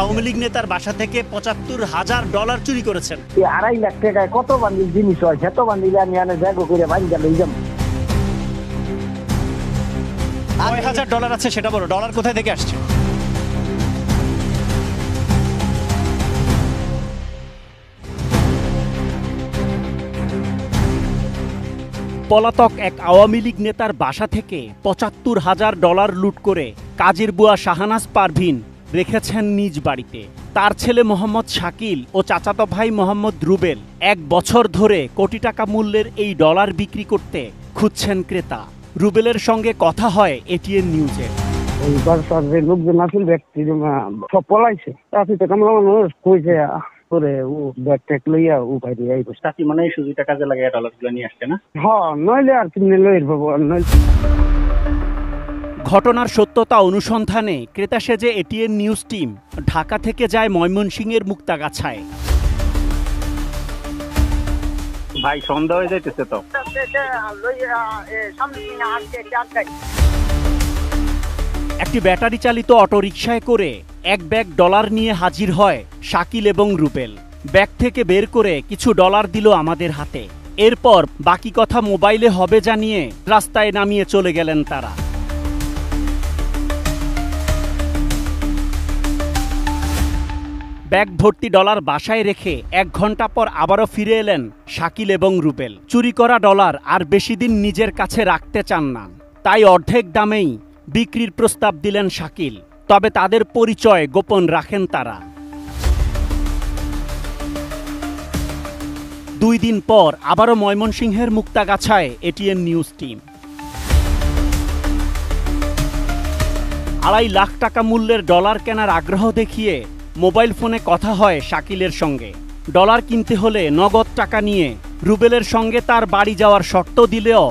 আওয়ামী লীগ নেতার বাসা থেকে $৭৫,০০০ চুরি করেছেন। 2.5 লাখ টাকায় কত বান্ডিল জিনিস হয়, সেত বান্ডিল আমি আনে জায়গা করে বাইন্দা লই যাম। $6,000 আছে সেটা বলো, ডলার কোথায় থেকে আসছে? পলাতক এক আওয়ামী লীগ নেতার বাসা থেকে $৭৫,০০০ লুট করে কাজের বুয়া শাহানাজ পারভিন রেখেছেন নিজ বাড়িতে। তার ছেলে মোহাম্মদ শাকিল ও চাচাতো ভাই মোহাম্মদ রুবেল 1 বছর ধরে কোটি টাকা মূল্যের এই ডলার বিক্রি করতে খুঁজছেন ক্রেতা। রুবেলের সঙ্গে কথা হয় এটিএন নিউজে। ওই বাসার যে লোকজন আসল ব্যক্তি সব পলাইছে, তাতে তো কামলা মানুষ কইছে করে ও ব্যাগ ট্যাগ লইয়া ও বাইরে আইব। তাতে মানে এই সুযোগটা কাজে লাগায় ডলারগুলো নিয়ে আসছে না? হ্যাঁ, নইলে আর কিনে লইর পাবো। ঘটনার সত্যতা অনুসন্ধানে ক্রেতা সেজে এটিএন নিউজ টিম ঢাকা থেকে যায় ময়মনসিংহের মুক্তাগাছায়। ভাই সন্ধ্যা হয়ে যাইতেছে তো। একটি ব্যাটারি চালিত অটোরিকশায় করে 1 ব্যাগ ডলার নিয়ে হাজির হয় শাকিল এবং রুবেল। ব্যাগ থেকে বের করে কিছু ডলার দিল আমাদের হাতে। এরপর বাকি কথা মোবাইলে হবে জানিয়ে রাস্তায় নামিয়ে চলে গেলেন তারা। ব্যাগ ভর্তি ডলার বাসায় রেখে 1 ঘন্টা পর আবারও ফিরে এলেন শাকিল এবং রুবেল। চুরি করা ডলার আর বেশি দিন নিজের কাছে রাখতে চান না, তাই অর্ধেক দামেই বিক্রির প্রস্তাব দিলেন শাকিল। তবে তাদের পরিচয় গোপন রাখেন তারা। 2 দিন পর আবারও ময়মনসিংহের মুক্তাগাছায় এটিএন নিউজ টিম। $2.5 লাখ টাকা মূল্যের ডলার কেনার আগ্রহ দেখিয়ে মোবাইল ফোনে কথা হয় শাকিলের সঙ্গে। ডলার কিনতে হলে নগদ টাকা নিয়ে রুবেলের সঙ্গে তার বাড়ি যাওয়ার শর্ত দিলেও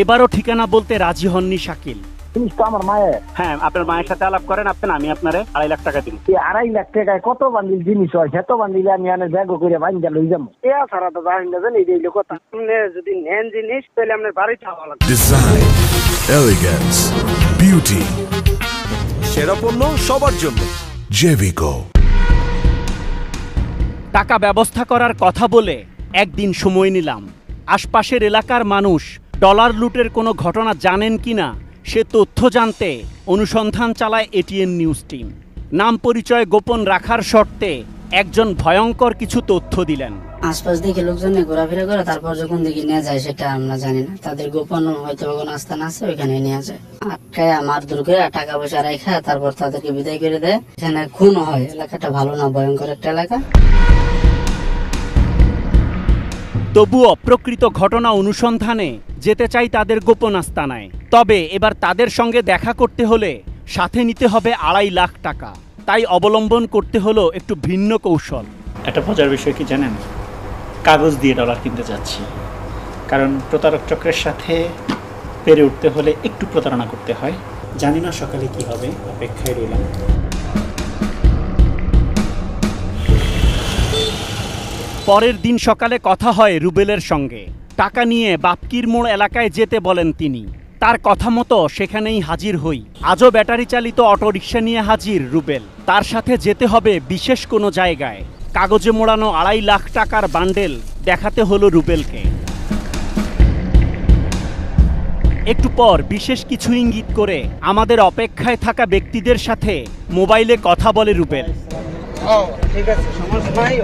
এবারও ঠিকানা বলতে রাজি হননি শাকিল। আমার মায়ের, হ্যাঁ, আপনার মায়ের সাথে আলাপ করেন, আমি আপনারে 2.5 লাখ টাকা দিন। 2.5 লাখ টাকায় কত বান্ডিল জিনিস হয়, সেত বান্ডিল আমি আনে জায়গা করে বাইন্দা লই যাম। ছাড়া তো জানি না, জানি এই কথা। আপনি যদি নেন জিনিস তাহলে আপনার বাড়িতে হওয়া লাগবে। ডিজাইন, এলিগেন্স, বিউটি, সেরা পণ্য সবার জন্য জেভিকো। টাকা ব্যবস্থা করার কথা বলে একদিন সময় নিলাম। আশপাশের এলাকার মানুষ ডলার লুটের কোনো ঘটনা জানেন কিনা সে তথ্য জানতে অনুসন্ধান চালায় এটিএন নিউজ টিম। নাম পরিচয় গোপন রাখার শর্তে একজন ভয়ঙ্কর কিছু তথ্য দিলেন। আশপাশ দেখে লোকজন ঘোরাফেরা করে, তারপর যখন দেখি নিয়ে যায় সেটা আমরা জানি না। তাদের গোপন হয়তো কোনো আস্থান আছে, ওইখানে নিয়ে যায়। আটকায় মারধর করে টাকা পয়সা রেখা তারপর তাদেরকে বিদায় করে দেয়। এখানে খুন হয়। এলাকাটা ভালো না, ভয়ঙ্কর একটা এলাকা। তবুও প্রকৃত ঘটনা অনুসন্ধানে যেতে চাই তাদের গোপন আস্তানায়। তবে এবার তাদের সঙ্গে দেখা করতে হলে সাথে নিতে হবে $2.5 লাখ টাকা। তাই অবলম্বন করতে হলো একটু ভিন্ন কৌশল। একটা মজার বিষয় কি জানেন, কাগজ দিয়ে ডলার কিনতে যাচ্ছি, কারণ প্রতারক চক্রের সাথে পেরে উঠতে হলে একটু প্রতারণা করতে হয়। জানি না সকালে কি হবে, অপেক্ষায় রইলাম। পরের দিন সকালে কথা হয় রুবেলের সঙ্গে। টাকা নিয়ে বাপকির মোড় এলাকায় যেতে বলেন তিনি। তার কথা মতো সেখানেই হাজির হই। আজও ব্যাটারি চালিত অটোরিকশা নিয়ে হাজির রুবেল। তার সাথে যেতে হবে বিশেষ কোনো জায়গায়। কাগজে মোড়ানো $2.5 লাখ টাকার বান্ডেল দেখাতে হলো রুবেলকে। একটু পর বিশেষ কিছু ইঙ্গিত করে আমাদের অপেক্ষায় থাকা ব্যক্তিদের সাথে মোবাইলে কথা বলে রুবেল। ঠিক আছে, সমস্যা নাই।